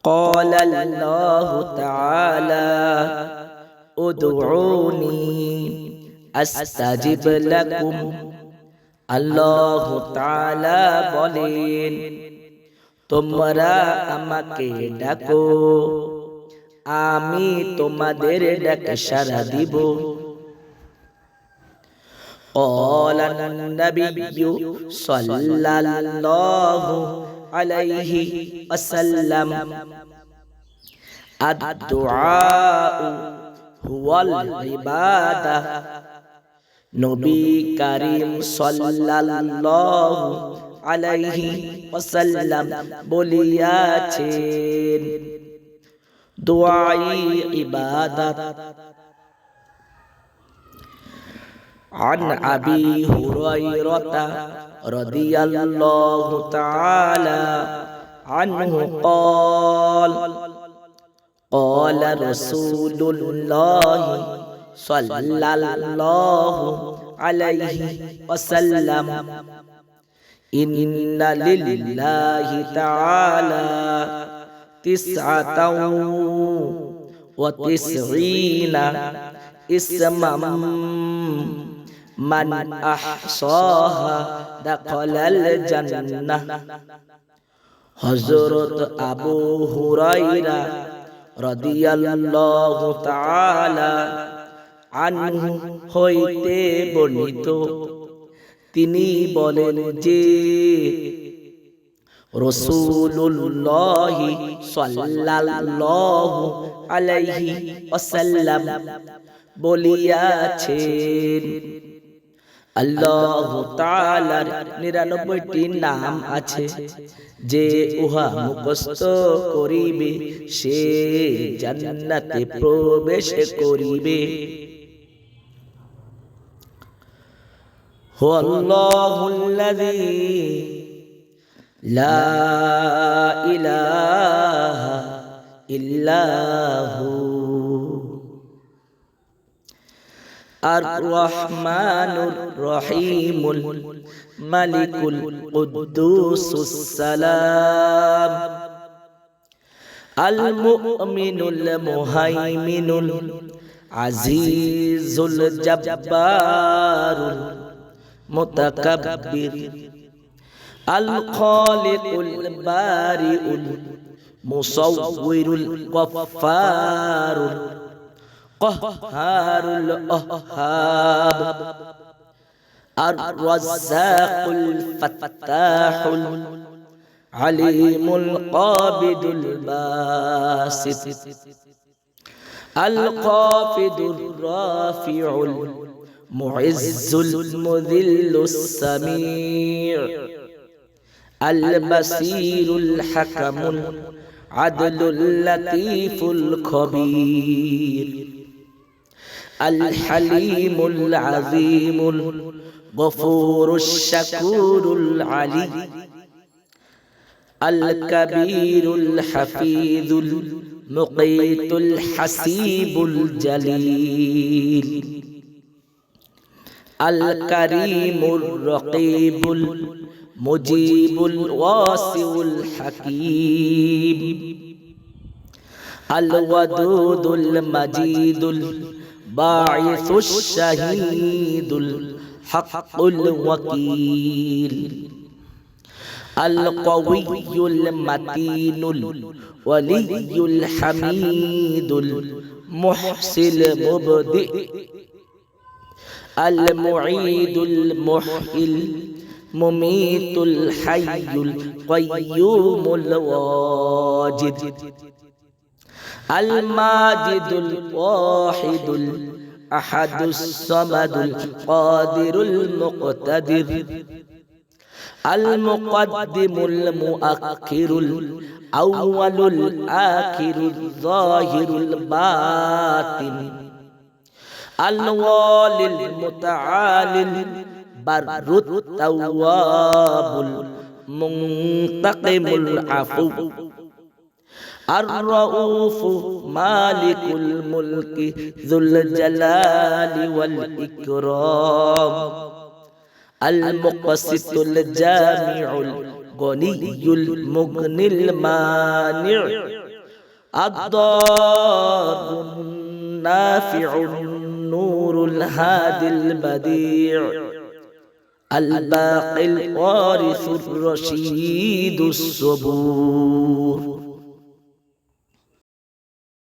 قال الله تعالى ادعوني أستجب لكم আল্লাহ তাআলা বলেন তোমরা আমাকে ডাকো আমি তোমাদের ডাকে সাড়া দিব قال النبي صلى الله عليه وسلم الدعاء هو العبادة নবী করিম সাল্লাল্লাহু আলাইহি ওয়াসাল্লাম বলিয়াছেন দুআই ইবাদত عن أبي هريرة رضي الله تعالى عنه قال قال رسول الله صلى الله عليه وسلم إن لله تعالى 99 اسما من أحصاها دخل الجنة হযরত আবু হুরায়রা রাদিয়াল্লাহু তাআলা আনহু হইতে বর্ণিত তিনি বলেন যে রাসূলুল্লাহ সাল্লাল্লাহু আলাইহি ওয়াসাল্লাম বলিয়াছেন আল্লাহ তাআলার 99টি নাম আছে যে উহা মুখস্থ করিবে সে জান্নাতে প্রবেশ করিবে হুয়াল্লাহুল্লাযী লা ইলাহা ইল্লাহু আর-রহমানুর রহিমুল মালিকুল কুদ্দুসুস সালাম আল মুমিনুল মুহাইমিনুল আজিজুল জব্বারুল মুতাকাব্বির আল খালিকুল বারিউল মুসাউউরুল গফফারুল قهار الأهاب الرزاق الفتاح العليم القابض الباسط الخافض الرافع المعز المذل السميع البصير الحكم العدل اللطيف الخبير الحليم العظيم الغفور الشكور العلي الكبير الحفيظ المقيت الحسيب الجليل الكريم الرقيب المجيب الواسع الحكيم الودود المجيد باعث الشهيد الحق الوكيل القوي المتين الولي الحميد المحسن المبدئ المعيد المحيي المميت الحي القيوم الواجد الماجد الواحد الأحد الصمد القادر المقتدر المقدم المؤخر الأول الآخر الظاهر الباطن الوالي المتعالي البر التواب المنتقم العفو الرؤوف مالك الملك ذو الجلال والإكرام المقسط الجامع الغني المغني المانع الضار النافع النور الهادي البديع الباقي الوارث الرشيد الصبور